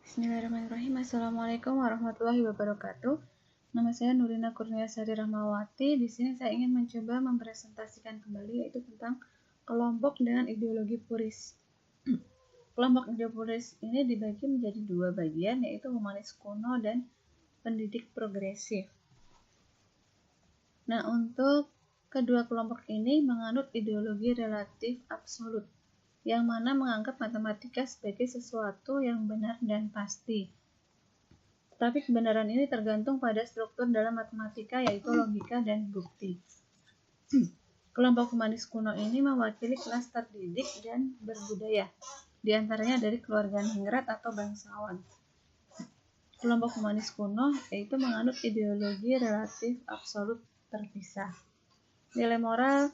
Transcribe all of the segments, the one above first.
Bismillahirrahmanirrahim. Assalamualaikum warahmatullahi wabarakatuh. Nama saya Nurina Kurniasari Rahmawati. Di sini saya ingin mencoba mempresentasikan kembali yaitu tentang kelompok dengan ideologi puris. Kelompok ideologi puris ini dibagi menjadi dua bagian, yaitu humanis kuno dan pendidik progresif. Nah, untuk kedua kelompok ini menganut ideologi relatif absolut, yang mana menganggap matematika sebagai sesuatu yang benar dan pasti. Tapi kebenaran ini tergantung pada struktur dalam matematika, yaitu logika dan bukti. Kelompok humanis kuno ini mewakili kelas terdidik dan berbudaya, diantaranya dari keluarga ningrat atau bangsawan. Kelompok humanis kuno yaitu menganut ideologi relatif absolut terpisah. Nilai moral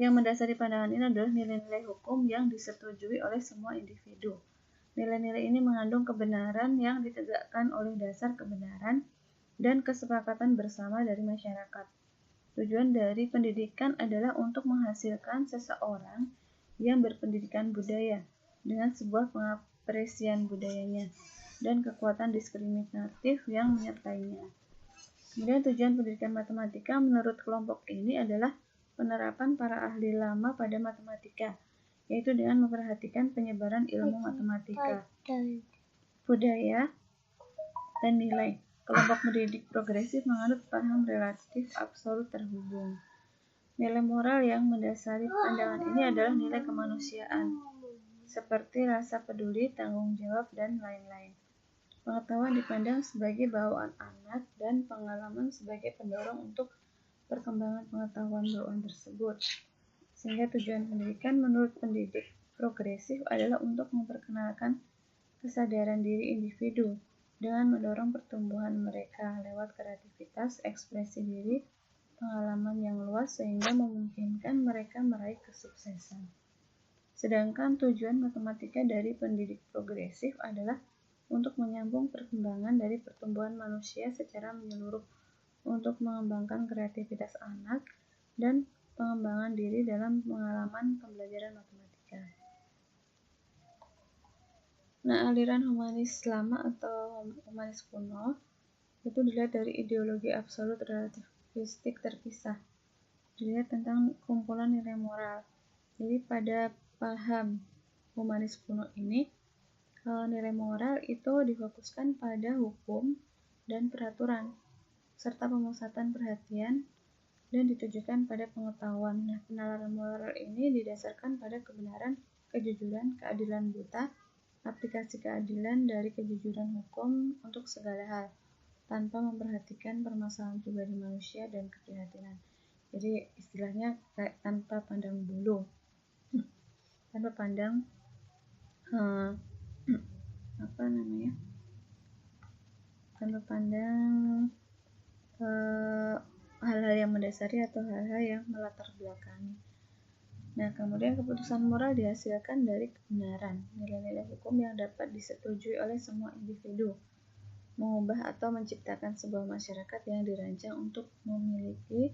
yang mendasari pandangan ini adalah nilai-nilai hukum yang disetujui oleh semua individu. Nilai-nilai ini mengandung kebenaran yang ditegakkan oleh dasar kebenaran dan kesepakatan bersama dari masyarakat. Tujuan dari pendidikan adalah untuk menghasilkan seseorang yang berpendidikan budaya dengan sebuah pengapresian budayanya dan kekuatan diskriminatif yang menyertainya. Kemudian tujuan pendidikan matematika menurut kelompok ini adalah penerapan para ahli lama pada matematika, yaitu dengan memperhatikan penyebaran ilmu matematika, budaya, dan nilai. Kelompok pendidik progresif menganut paham relatif absolut terhubung. Nilai moral yang mendasari pandangan ini adalah nilai kemanusiaan, seperti rasa peduli, tanggung jawab, dan lain-lain. Pengetahuan dipandang sebagai bawaan anak dan pengalaman sebagai pendorong untuk perkembangan pengetahuan bawaan tersebut. Sehingga tujuan pendidikan menurut pendidik progresif adalah untuk memperkenalkan kesadaran diri individu dengan mendorong pertumbuhan mereka lewat kreativitas, ekspresi diri, pengalaman yang luas sehingga memungkinkan mereka meraih kesuksesan. Sedangkan tujuan matematika dari pendidik progresif adalah untuk menyambung perkembangan dari pertumbuhan manusia secara menyeluruh untuk mengembangkan kreativitas anak dan pengembangan diri dalam pengalaman pembelajaran matematika. Nah, aliran humanis lama atau humanis kuno itu dilihat dari ideologi absolut relativistik terpisah. Dilihat tentang kumpulan nilai moral. Jadi pada paham humanis kuno ini, nilai moral itu difokuskan pada hukum dan peraturan, serta pemusatan perhatian dan ditujukan pada pengetahuan. Nah, penalaran moral ini didasarkan pada kebenaran, kejujuran, keadilan buta, aplikasi keadilan dari kejujuran hukum untuk segala hal, tanpa memperhatikan permasalahan pribadi manusia dan keprihatinan. Jadi istilahnya kayak tanpa pandang bulu, tanpa pandang tanpa pandang hal-hal yang mendasari atau hal-hal yang melatar belakangi. Nah, kemudian keputusan moral dihasilkan dari kebenaran, nilai-nilai hukum yang dapat disetujui oleh semua individu, mengubah atau menciptakan sebuah masyarakat yang dirancang untuk memiliki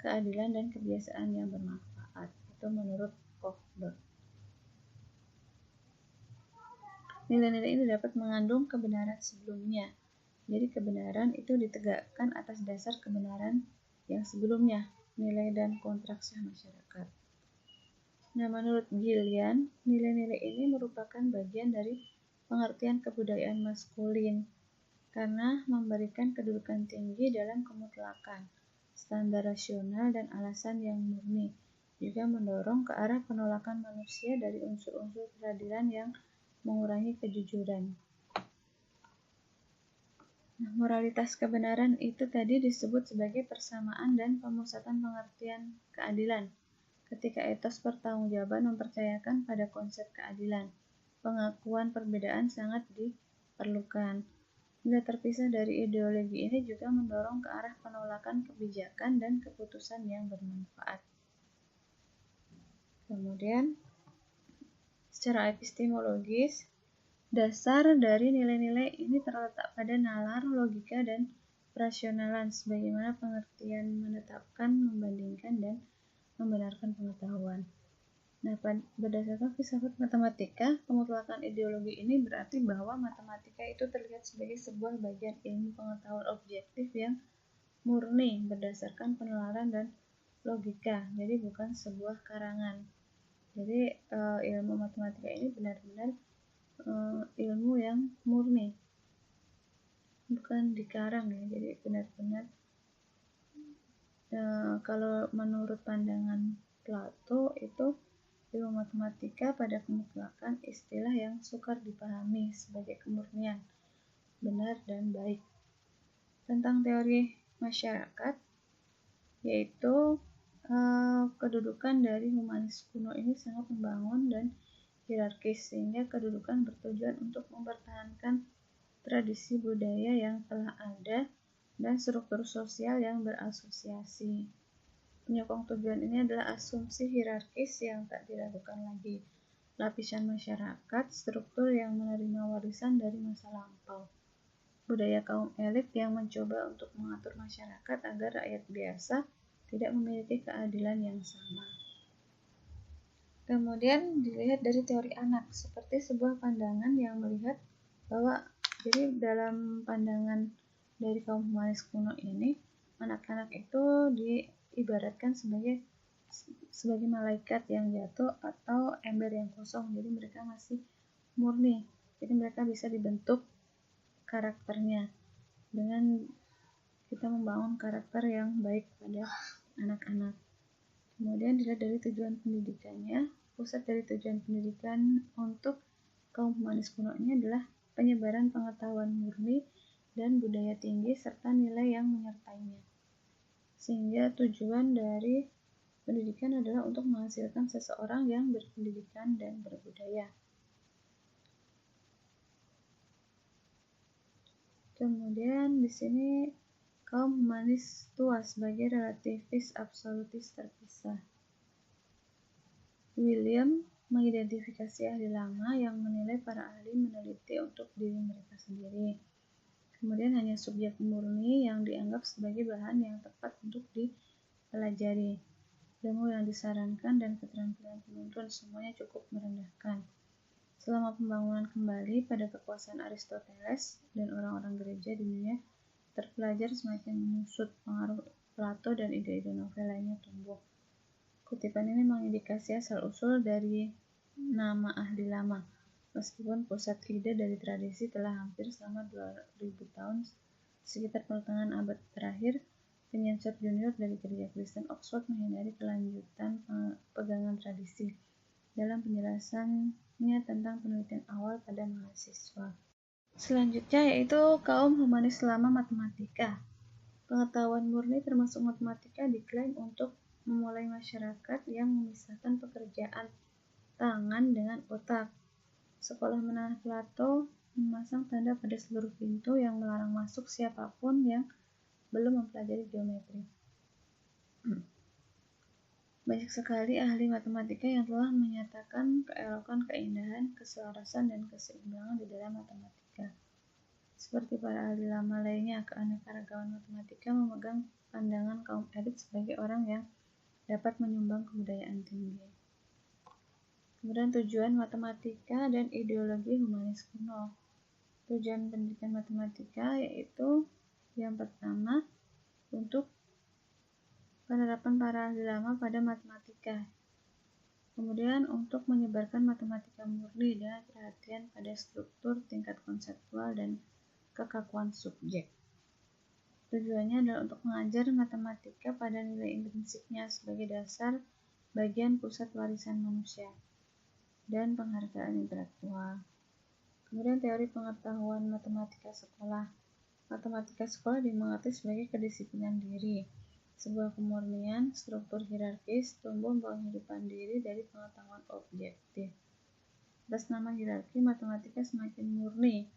keadilan dan kebiasaan yang bermanfaat. Itu menurut Kochberg. Nilai-nilai ini dapat mengandung kebenaran sebelumnya. Jadi kebenaran itu ditegakkan atas dasar kebenaran yang sebelumnya, nilai dan kontrak sah masyarakat. Nah, menurut Gillian, nilai-nilai ini merupakan bagian dari pengertian kebudayaan maskulin karena memberikan kedudukan tinggi dalam kemutlakan, standar rasional, dan alasan yang murni, juga mendorong ke arah penolakan manusia dari unsur-unsur peradilan yang mengurangi kejujuran. Nah, moralitas kebenaran itu tadi disebut sebagai persamaan dan pemusatan pengertian keadilan. Ketika etos pertanggungjawaban mempercayakan pada konsep keadilan, pengakuan perbedaan sangat diperlukan. Bila terpisah dari ideologi ini juga mendorong ke arah penolakan kebijakan dan keputusan yang bermanfaat. Kemudian, secara epistemologis, dasar dari nilai-nilai ini terletak pada nalar, logika, dan rasionalan sebagaimana pengertian menetapkan, membandingkan, dan membenarkan pengetahuan. Nah, berdasarkan filsafat matematika, pemutlakan ideologi ini berarti bahwa matematika itu terlihat sebagai sebuah bagian ilmu pengetahuan objektif yang murni berdasarkan penalaran dan logika, jadi bukan sebuah karangan. Jadi ilmu matematika ini benar-benar ilmu yang murni, bukan dikarang ya. Jadi benar-benar kalau menurut pandangan Plato itu ilmu matematika pada pemutlakan istilah yang sukar dipahami sebagai kemurnian, benar dan baik. Tentang teori masyarakat, yaitu kedudukan dari humanis kuno ini sangat membangun dan hierarkis, sehingga kedudukan bertujuan untuk mempertahankan tradisi budaya yang telah ada dan struktur sosial yang berasosiasi. Penyokong tujuan ini adalah asumsi hierarkis yang tak diragukan lagi. Lapisan masyarakat, struktur yang menerima warisan dari masa lampau. Budaya kaum elit yang mencoba untuk mengatur masyarakat agar rakyat biasa tidak memiliki keadilan yang sama. Kemudian dilihat dari teori anak, seperti sebuah pandangan yang melihat bahwa jadi dalam pandangan dari kaum humanis kuno ini, anak-anak itu diibaratkan sebagai malaikat yang jatuh atau ember yang kosong. Jadi mereka masih murni. Jadi mereka bisa dibentuk karakternya dengan kita membangun karakter yang baik pada anak-anak. Kemudian dilihat dari tujuan pendidikannya. Pusat dari tujuan pendidikan untuk kaum humanis kuno ini adalah penyebaran pengetahuan murni dan budaya tinggi serta nilai yang menyertainya. Sehingga tujuan dari pendidikan adalah untuk menghasilkan seseorang yang berpendidikan dan berbudaya. Kemudian di sini kaum humanis tua sebagai relativis absolutis terpisah. William mengidentifikasi ahli lama yang menilai para ahli meneliti untuk diri mereka sendiri. Kemudian hanya subjek murni yang dianggap sebagai bahan yang tepat untuk dipelajari. Ilmu yang disarankan dan keterampilan penuntun semuanya cukup merendahkan. Selama pembangunan kembali pada kekuasaan Aristoteles dan orang-orang gereja, dunia terpelajar semakin menyusut, pengaruh Plato dan ide-ide novel lainnya tumbuh. Kutipan ini mengindikasi asal-usul dari nama ahli lama, meskipun pusat ide dari tradisi telah hampir selama 2000 tahun. Sekitar pertengahan abad terakhir, penyensor junior dari Gereja Kristen Oxford menghindari kelanjutan pegangan tradisi dalam penjelasannya tentang penelitian awal pada mahasiswa. Selanjutnya yaitu kaum humanis lama matematika. Pengetahuan murni termasuk matematika diklaim untuk memulai masyarakat yang memisahkan pekerjaan tangan dengan otak. Sekolah menengah Plato memasang tanda pada seluruh pintu yang melarang masuk siapapun yang belum mempelajari geometri. Banyak sekali ahli matematika yang telah menyatakan keelokan, keindahan, keselarasan, dan keseimbangan di dalam matematika. Seperti para ahli lama lainnya, keanekaragaman matematika memegang pandangan kaum elit sebagai orang yang dapat menyumbang kebudayaan tinggi. Kemudian tujuan matematika dan ideologi humanis kuno. Tujuan pendidikan matematika yaitu yang pertama untuk penerapan para ahli lama pada matematika. Kemudian untuk menyebarkan matematika murni dengan perhatian pada struktur, tingkat konseptual, dan kekakuan subjek. Tujuannya adalah untuk mengajar matematika pada nilai intrinsiknya sebagai dasar bagian pusat warisan manusia dan penghargaan intelektual. Kemudian teori pengetahuan matematika sekolah. Matematika sekolah dimengerti sebagai kedisiplinan diri, sebuah kemurnian, struktur hierarkis, tumbuh penghidupan diri dari pengetahuan objektif. Atas nama hierarki, matematika semakin murni,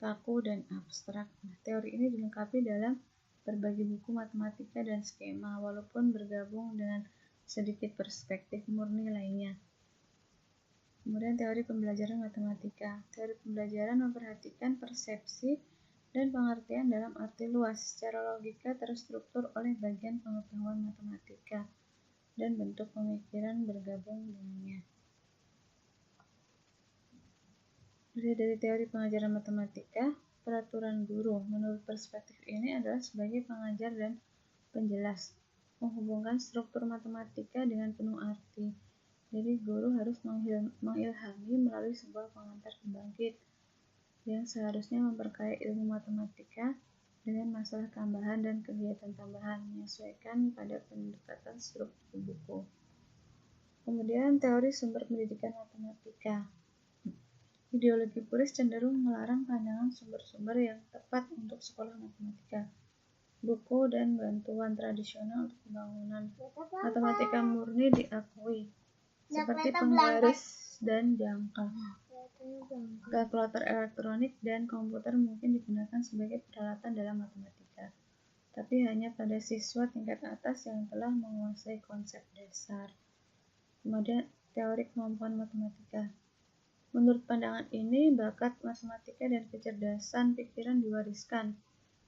kaku, dan abstrak. Teori ini dilengkapi dalam berbagai buku matematika dan skema, walaupun bergabung dengan sedikit perspektif murni lainnya. Kemudian teori pembelajaran matematika. Teori pembelajaran memperhatikan persepsi dan pengertian dalam arti luas, secara logika terstruktur oleh bagian pengetahuan matematika. dan bentuk pemikiran bergabung dengannya. Dari teori pengajaran matematika, peraturan guru menurut perspektif ini adalah sebagai pengajar dan penjelas, menghubungkan struktur matematika dengan penuh arti. Jadi guru harus mengilhami melalui sebuah pengantar pembangkit yang seharusnya memperkaya ilmu matematika dengan masalah tambahan dan kegiatan tambahan, menyesuaikan pada pendekatan struktur buku. Kemudian teori sumber pendidikan matematika. Ideologi puris cenderung melarang pandangan sumber-sumber yang tepat untuk sekolah matematika, buku dan bantuan tradisional untuk pembangunan matematika murni diakui, seperti penggaris dan jangka. Kalkulator elektronik dan komputer mungkin digunakan sebagai peralatan dalam matematika, tapi hanya pada siswa tingkat atas yang telah menguasai konsep dasar. Kemudian teori kemampuan matematika. Menurut pandangan ini, bakat matematika dan kecerdasan pikiran diwariskan,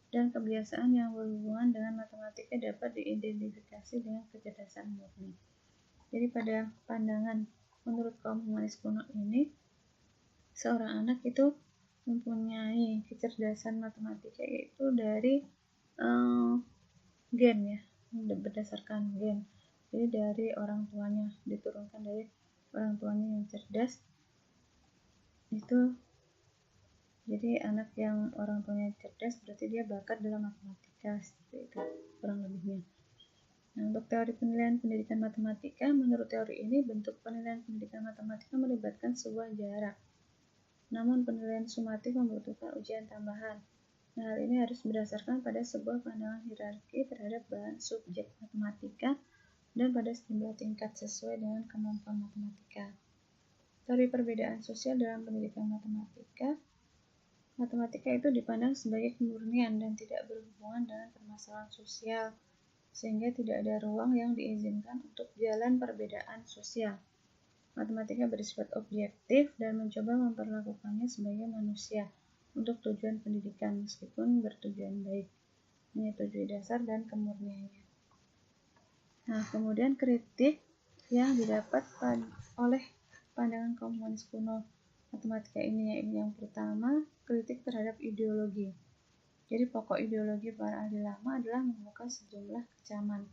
dan kebiasaan yang berhubungan dengan matematika dapat diidentifikasi dengan kecerdasan murni. Jadi pada pandangan menurut kaum humanis kuno ini, seorang anak itu mempunyai kecerdasan matematika yaitu dari gen ya, berdasarkan gen. Jadi dari orang tuanya, diturunkan dari orang tuanya yang cerdas. Itu jadi anak yang orang tuanya cerdas berarti dia bakat dalam matematika, seperti itu kurang lebihnya. Nah, untuk teori penilaian pendidikan matematika, menurut teori ini bentuk penilaian pendidikan matematika melibatkan sebuah jarak. Namun penilaian sumatif membutuhkan ujian tambahan. Nah, hal ini harus berdasarkan pada sebuah pandangan hierarki terhadap bahan subjek matematika dan pada sejumlah tingkat sesuai dengan kemampuan matematika. Teori perbedaan sosial dalam pendidikan matematika. Matematika itu dipandang sebagai kemurnian dan tidak berhubungan dengan permasalahan sosial, sehingga tidak ada ruang yang diizinkan untuk jalan perbedaan sosial. Matematika bersifat objektif dan mencoba memperlakukannya sebagai manusia untuk tujuan pendidikan meskipun bertujuan baik, menyetujui dasar dan kemurniannya. Nah, kemudian kritik yang didapat oleh pandangan kaum humanis kuno matematika ini yaitu yang pertama, kritik terhadap ideologi. Jadi pokok ideologi para ahli lama adalah menemukan sejumlah kecaman.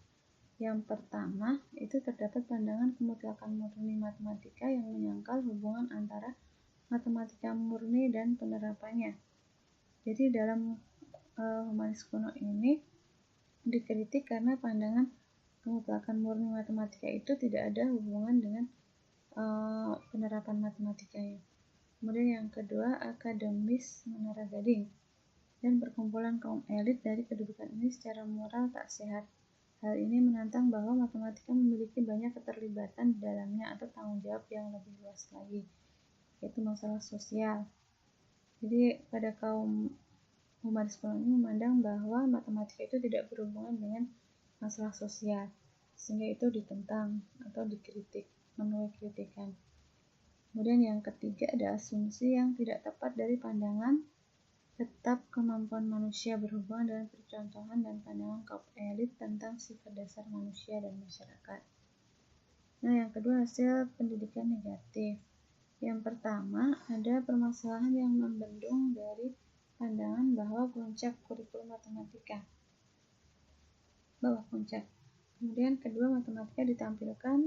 Yang pertama, itu terdapat pandangan kemutlakan murni matematika yang menyangkal hubungan antara matematika murni dan penerapannya. Jadi dalam humanis kuno ini dikritik karena pandangan kemutlakan murni matematika itu tidak ada hubungan dengan penerapan matematikanya. Kemudian yang kedua, akademis Menara Gading dan perkumpulan kaum elit dari kedudukan ini secara moral tak sehat. Hal ini menantang bahwa matematika memiliki banyak keterlibatan di dalamnya atau tanggung jawab yang lebih luas lagi, yaitu masalah sosial. Jadi pada kaum humanis kuno ini memandang bahwa matematika itu tidak berhubungan dengan masalah sosial, sehingga itu ditentang atau dikritik, menuai kritikan. Kemudian yang ketiga ada asumsi yang tidak tepat dari pandangan tetap kemampuan manusia berhubungan dengan percontohan dan pandangan kaum elit tentang sifat dasar manusia dan masyarakat. Nah, yang kedua hasil pendidikan negatif. Yang pertama ada permasalahan yang membendung dari pandangan bahwa puncak kurikulum matematika. Kemudian kedua, matematika ditampilkan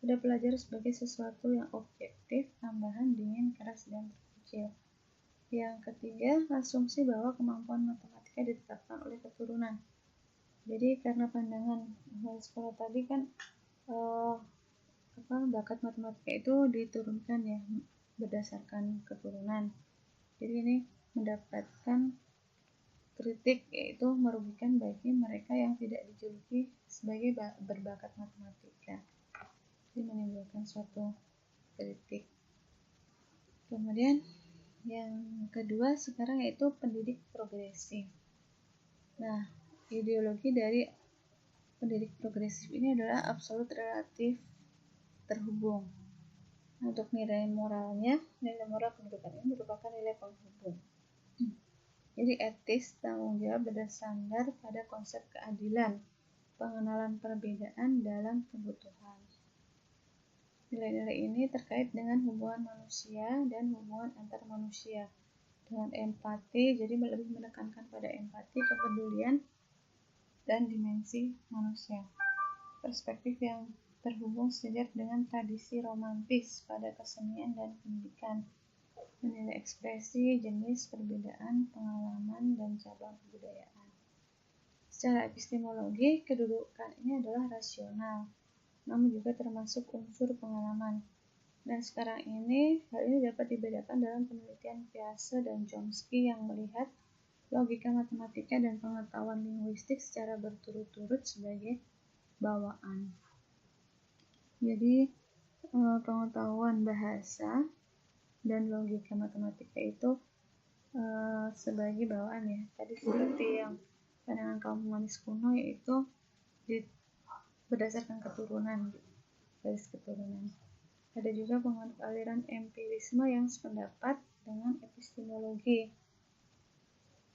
pada pelajar sebagai sesuatu yang objektif, tambahan, dingin, keras, dan terpencil. Yang ketiga, asumsi bahwa kemampuan matematika ditetapkan oleh keturunan. Jadi karena pandangan sekolah tadi kan bakat matematika itu diturunkan ya berdasarkan keturunan. Jadi ini mendapatkan kritik, yaitu merugikan bagi mereka yang tidak dijuluki sebagai berbakat matematika. Jadi menimbulkan suatu kritik. Kemudian yang kedua sekarang yaitu pendidik progresif. Nah, ideologi dari pendidik progresif ini adalah absolut relatif terhubung. Untuk nilai moralnya, nilai moral pendidikan ini merupakan nilai penghubung. Jadi etis, tanggung jawab bersandar pada konsep keadilan, pengenalan perbedaan dalam kebutuhan. Nilai-nilai ini terkait dengan hubungan manusia dan hubungan antar manusia. Dengan empati, jadi lebih menekankan pada empati, kepedulian, dan dimensi manusia. Perspektif yang terhubung sejajar dengan tradisi romantis pada kesenian dan pendidikan. Menilai ekspresi, jenis, perbedaan, pengalaman, dan cabang kebudayaan. Secara epistemologi, kedudukan ini adalah rasional, namun juga termasuk unsur pengalaman. Dan sekarang ini, hal ini dapat dibedakan dalam penelitian Piaget dan Chomsky yang melihat logika matematika dan pengetahuan linguistik secara berturut-turut sebagai bawaan. Jadi, pengetahuan bahasa dan logika matematika itu sebagai bawaan ya. Tadi seperti yang pandangan kaum humanis kuno, yaitu berdasarkan keturunan, garis keturunan. Ada juga penganut aliran empirisme yang sependapat dengan epistemologi,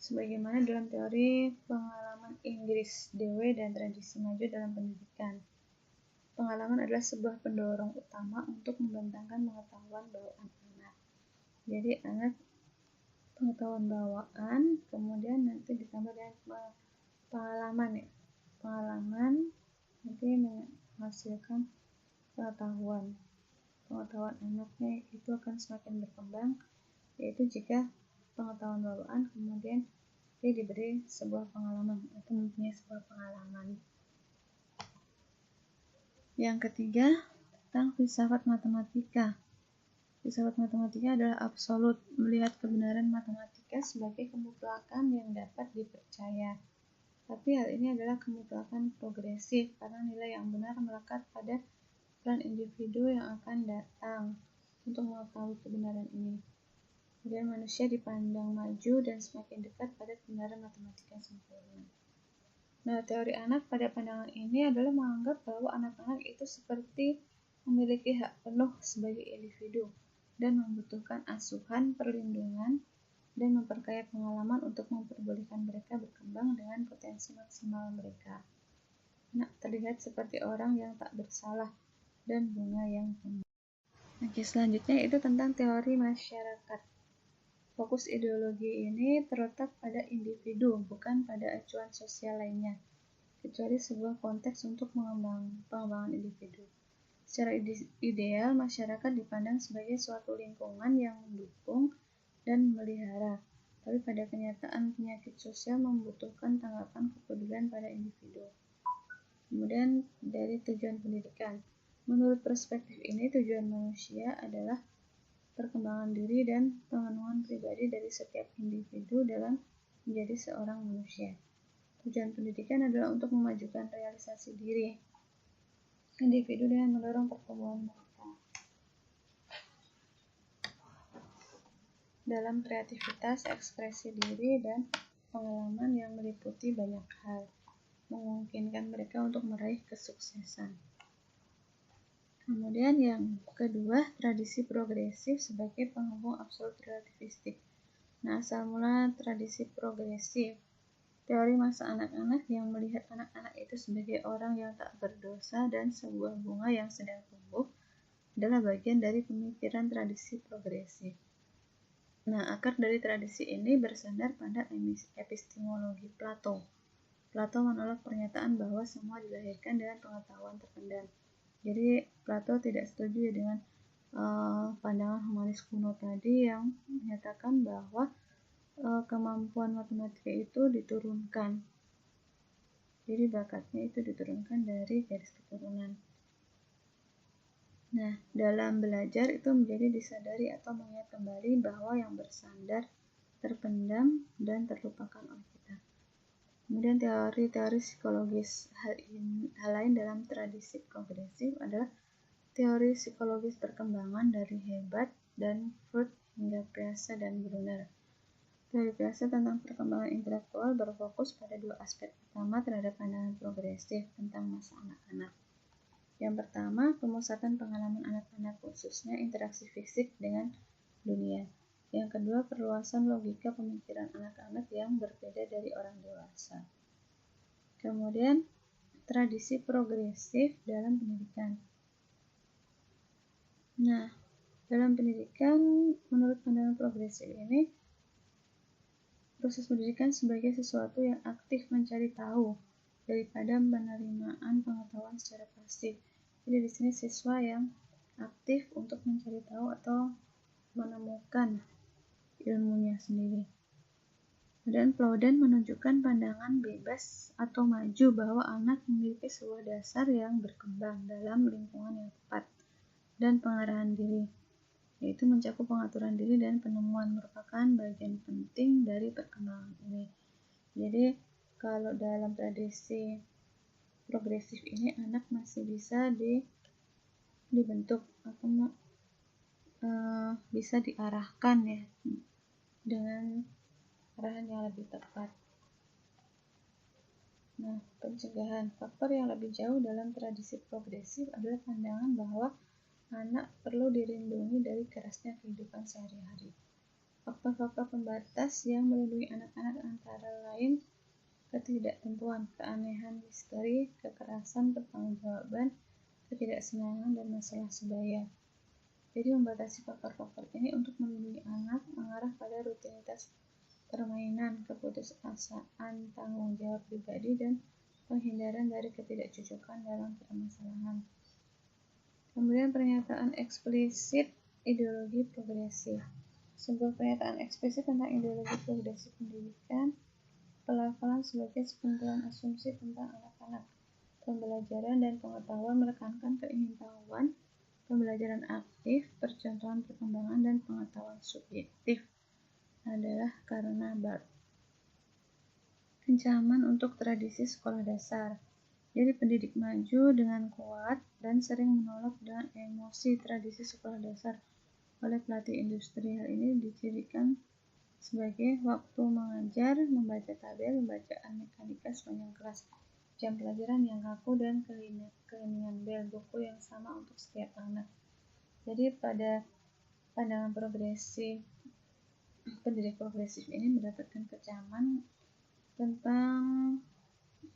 sebagaimana dalam teori pengalaman Inggris, Dewey, dan tradisi maju dalam pendidikan. Pengalaman adalah sebuah pendorong utama untuk membentangkan pengetahuan bawaan anak. Jadi anak pengetahuan bawaan, kemudian nanti ditambah dengan pengalaman ya. Pengalaman nanti menghasilkan pengetahuan anaknya itu akan semakin berkembang, yaitu jika pengetahuan bawaan kemudian dia diberi sebuah pengalaman atau mempunyai sebuah pengalaman. Yang ketiga, tentang filsafat matematika. Filsafat matematika adalah absolut, melihat kebenaran matematika sebagai kemutlakan yang dapat dipercaya. Tapi hal ini adalah kemutlakan progresif, karena nilai yang benar melekat pada peran individu yang akan datang untuk mengetahui kebenaran ini. Kemudian manusia dipandang maju dan semakin dekat pada kebenaran matematika yang sempurna. Nah, teori anak pada pandangan ini adalah menganggap bahwa anak-anak itu seperti memiliki hak penuh sebagai individu dan membutuhkan asuhan, perlindungan, dan memperkaya pengalaman untuk memperbolehkan mereka berkembang dengan potensi maksimal mereka. Anak terlihat seperti orang yang tak bersalah dan bunga yang tumbuh. Oke, selanjutnya itu tentang teori masyarakat. Fokus ideologi ini terletak pada individu, bukan pada acuan sosial lainnya, kecuali sebuah konteks untuk pengembangan individu. Secara ideal, masyarakat dipandang sebagai suatu lingkungan yang mendukung dan memelihara, tapi pada kenyataan penyakit sosial membutuhkan tanggapan kepedulian pada individu. Kemudian dari tujuan pendidikan. Menurut perspektif ini, tujuan manusia adalah perkembangan diri dan pemenuhan pribadi dari setiap individu dalam menjadi seorang manusia. Tujuan pendidikan adalah untuk memajukan realisasi diri individu dengan mendorong pertumbuhan mereka dalam kreativitas, ekspresi diri, dan pengalaman yang meliputi banyak hal, memungkinkan mereka untuk meraih kesuksesan. Kemudian yang kedua, tradisi progresif sebagai penghubung absolut relativistik. Nah, asal mula tradisi progresif, teori masa anak-anak yang melihat anak-anak itu sebagai orang yang tak berdosa dan sebuah bunga yang sedang tumbuh adalah bagian dari pemikiran tradisi progresif. Nah, akar dari tradisi ini bersandar pada epistemologi Plato. Plato menolak pernyataan bahwa semua dilahirkan dengan pengetahuan terpendam. Jadi, Plato tidak setuju dengan pandangan humanis kuno tadi yang menyatakan bahwa kemampuan matematika itu diturunkan. Jadi bakatnya itu diturunkan dari garis keturunan. Nah, dalam belajar itu menjadi disadari atau mengingat kembali bahwa yang bersandar, terpendam, dan terlupakan oleh kita. Kemudian teori-teori psikologis. Hal lain dalam tradisi progresif adalah teori psikologis perkembangan dari Herbart dan Freud hingga Piaget dan Brunner. Teori Piaget tentang perkembangan intelektual berfokus pada dua aspek utama terhadap pandangan progresif tentang masa anak-anak. Yang pertama, pemusatan pengalaman anak-anak, khususnya interaksi fisik dengan dunia. Yang kedua, perluasan logika pemikiran anak-anak yang berbeda dari orang dewasa. Kemudian, tradisi progresif dalam pendidikan. Nah, dalam pendidikan, menurut pandangan progresif ini, proses pendidikan sebagai sesuatu yang aktif mencari tahu daripada penerimaan pengetahuan secara pasif. Jadi di sini siswa yang aktif untuk mencari tahu atau menemukan ilmunya sendiri. Dan Plowden menunjukkan pandangan bebas atau maju bahwa anak memiliki sebuah dasar yang berkembang dalam lingkungan yang tepat dan pengarahan diri, yaitu mencakup pengaturan diri dan penemuan merupakan bagian penting dari perkembangan ini. Jadi kalau dalam tradisi progresif ini anak masih bisa dibentuk atau bisa diarahkan ya dengan arahan yang lebih tepat. Nah, pencegahan faktor yang lebih jauh dalam tradisi progresif adalah pandangan bahwa anak perlu dilindungi dari kerasnya kehidupan sehari-hari. Faktor-faktor pembatas yang melindungi anak-anak antara lain ketidaktentuan, keanehan misteri, kekerasan, pertanggungjawaban, ketidaksenangan, dan masalah sebaya. Jadi membatasi faktor-faktor ini untuk melindungi anak mengarah pada rutinitas permainan, keputusasaan, tanggung jawab pribadi, dan penghindaran dari ketidakcocokan dalam permasalahan. Kemudian pernyataan eksplisit ideologi progresif. Sebuah pernyataan eksplisit tentang ideologi progresif pendidikan, pelafalan sebagai sekumpulan asumsi tentang anak-anak, pembelajaran dan pengetahuan menekankan keingintahuan, pembelajaran aktif, percontohan perkembangan, dan pengetahuan subjektif adalah karena ancaman untuk tradisi sekolah dasar. Jadi pendidik maju dengan kuat dan sering menolak dengan emosi tradisi sekolah dasar oleh pelatih industri. Hal ini dicirikan sebagai waktu mengajar, membaca tabel, pembacaan mekanika sepanjang kelas, jam pelajaran yang kaku, dan keheningan bel, buku yang sama untuk setiap anak. Jadi pada pandangan progresif, pendidik progresif ini mendapatkan kecaman tentang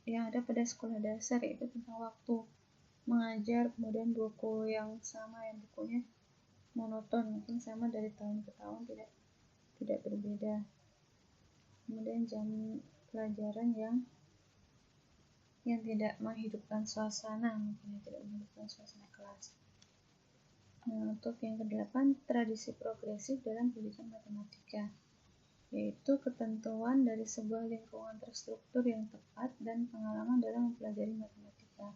yang ada pada sekolah dasar, yaitu tentang waktu mengajar, kemudian buku yang sama, yang bukunya monoton, mungkin sama dari tahun ke tahun, tidak berbeda. Kemudian jam pelajaran yang tidak menghidupkan suasana, mungkin tidak menghidupkan suasana kelas. Nah, untuk yang ke-8, tradisi progresif dalam pendidikan matematika, yaitu ketentuan dari sebuah lingkungan terstruktur yang tepat dan pengalaman dalam mempelajari matematika.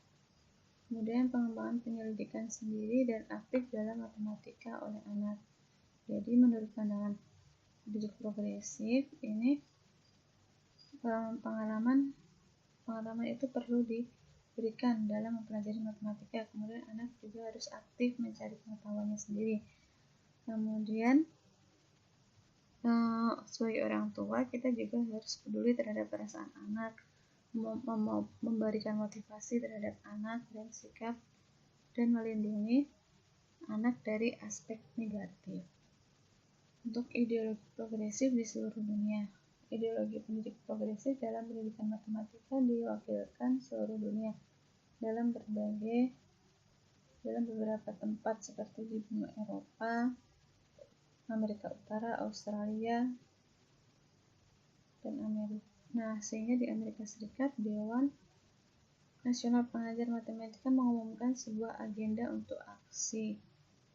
Kemudian pengembangan penyelidikan sendiri dan aktif dalam matematika oleh anak. Jadi menurut pandangan pendidik progresif ini, pengalaman itu perlu diberikan dalam mempelajari matematika. Kemudian anak juga harus aktif mencari pengetahuannya sendiri. Kemudian sebagai orang tua, kita juga harus peduli terhadap perasaan anak, memberikan motivasi terhadap anak dan sikap, dan melindungi anak dari aspek negatif. Untuk ideologi progresif di seluruh dunia, ideologi pendidik progresif dalam pendidikan matematika diwakilkan seluruh dunia dalam beberapa tempat seperti di benua Eropa, Amerika Utara, Australia, dan Amerika. Nah, sehingga di Amerika Serikat, Dewan Nasional Pengajar Matematika mengumumkan sebuah agenda untuk aksi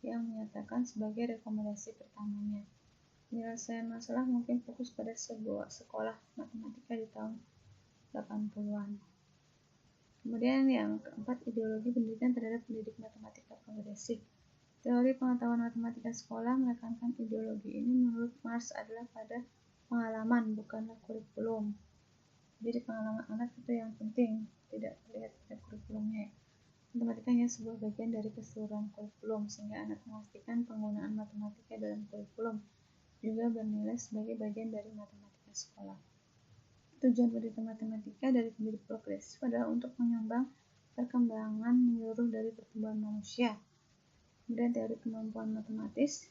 yang menyatakan sebagai rekomendasi pertamanya, penyelesaian masalah mungkin fokus pada sebuah sekolah matematika di tahun 80-an. Kemudian yang keempat, ideologi pendidikan terhadap pendidik matematika progresif. Teori pengetahuan matematika sekolah menekankan ideologi ini menurut Marx adalah pada pengalaman, bukanlah kurikulum. Jadi pengalaman anak itu yang penting, tidak terlihat pada kurikulumnya. Matematika hanya sebuah bagian dari keseluruhan kurikulum, sehingga anak memastikan penggunaan matematika dalam kurikulum juga bernilai sebagai bagian dari matematika sekolah. Tujuan pendidikan matematika dari pendidik progresif adalah untuk menyumbang perkembangan menyeluruh dari pertumbuhan manusia. Kemudian teori kemampuan matematis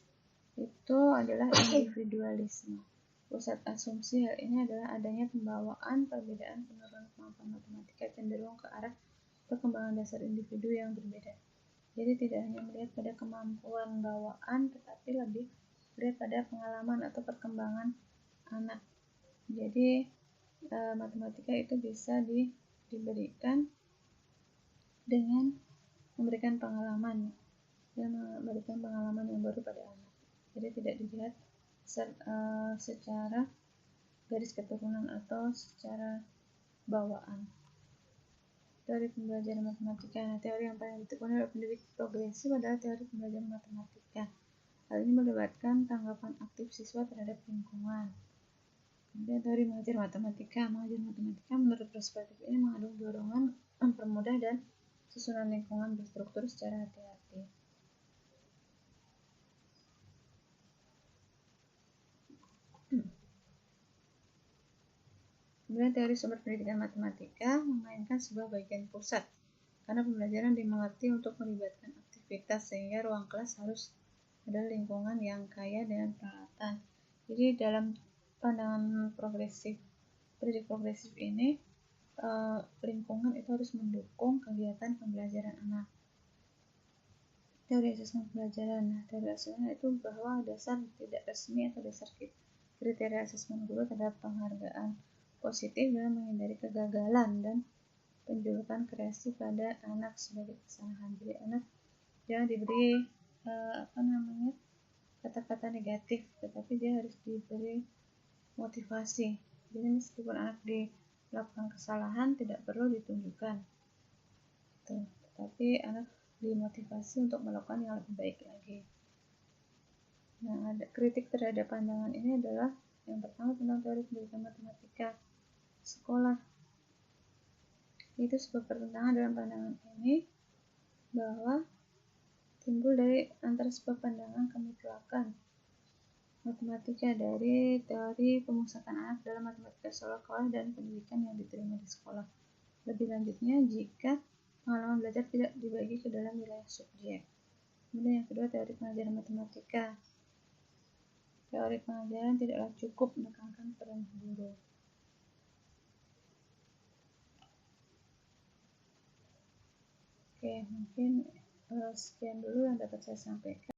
itu adalah individualisme. Pusat asumsi hal ini adalah adanya pembawaan perbedaan penurunan kemampuan matematika cenderung ke arah perkembangan dasar individu yang berbeda. Jadi tidak hanya melihat pada kemampuan bawaan, tetapi lebih melihat pada pengalaman atau perkembangan anak. Jadi matematika itu bisa diberikan dengan memberikan pengalaman yang baru pada anak. Jadi tidak dilihat secara garis keturunan atau secara bawaan. Teori pembelajaran matematika. Nah, teori yang paling ditekuni oleh pendidik progresif adalah teori pembelajaran matematika. Hal ini melibatkan tanggapan aktif siswa terhadap lingkungan. Kemudian teori mengajar matematika. Mengajar matematika menurut perspektif ini mengandung dorongan mempermudah dan susunan lingkungan berstruktur secara hati-hati. Kemudian teori sumber pendidikan matematika memainkan sebuah bagian pusat, karena pembelajaran dimengerti untuk melibatkan aktivitas sehingga ruang kelas harus adalah lingkungan yang kaya dengan peralatan. Jadi dalam pandangan pendidik progresif ini, lingkungan itu harus mendukung kegiatan pembelajaran anak. Teori asesmen pembelajaran. Nah, teori asesmen itu bahwa dasar tidak resmi atau dasar kriteria asesmen guru terhadap penghargaan positif dalam menghindari kegagalan dan penjulukan kreasi pada anak sebagai kesalahan. Jadi anak jangan diberi kata-kata negatif, tetapi dia harus diberi motivasi. Jadi meskipun anak melakukan kesalahan tidak perlu ditunjukkan, tetapi anak dimotivasi untuk melakukan yang lebih baik lagi. Nah, ada kritik terhadap pandangan ini adalah yang pertama tentang teori pendidikan matematika sekolah. Itu sebuah pertentangan dalam pandangan ini bahwa timbul dari antara sebuah pandangan kemutlakan matematika dari teori pemusatan anak dalam matematika sekolah dan pendidikan yang diterima di sekolah. Lebih lanjutnya, jika pengalaman belajar tidak dibagi ke dalam wilayah subjek. Kemudian yang kedua, teori pengajaran matematika. Teori pengajaran tidaklah cukup menekankan peran guru. Oke, mungkin sekian dulu yang dapat saya sampaikan.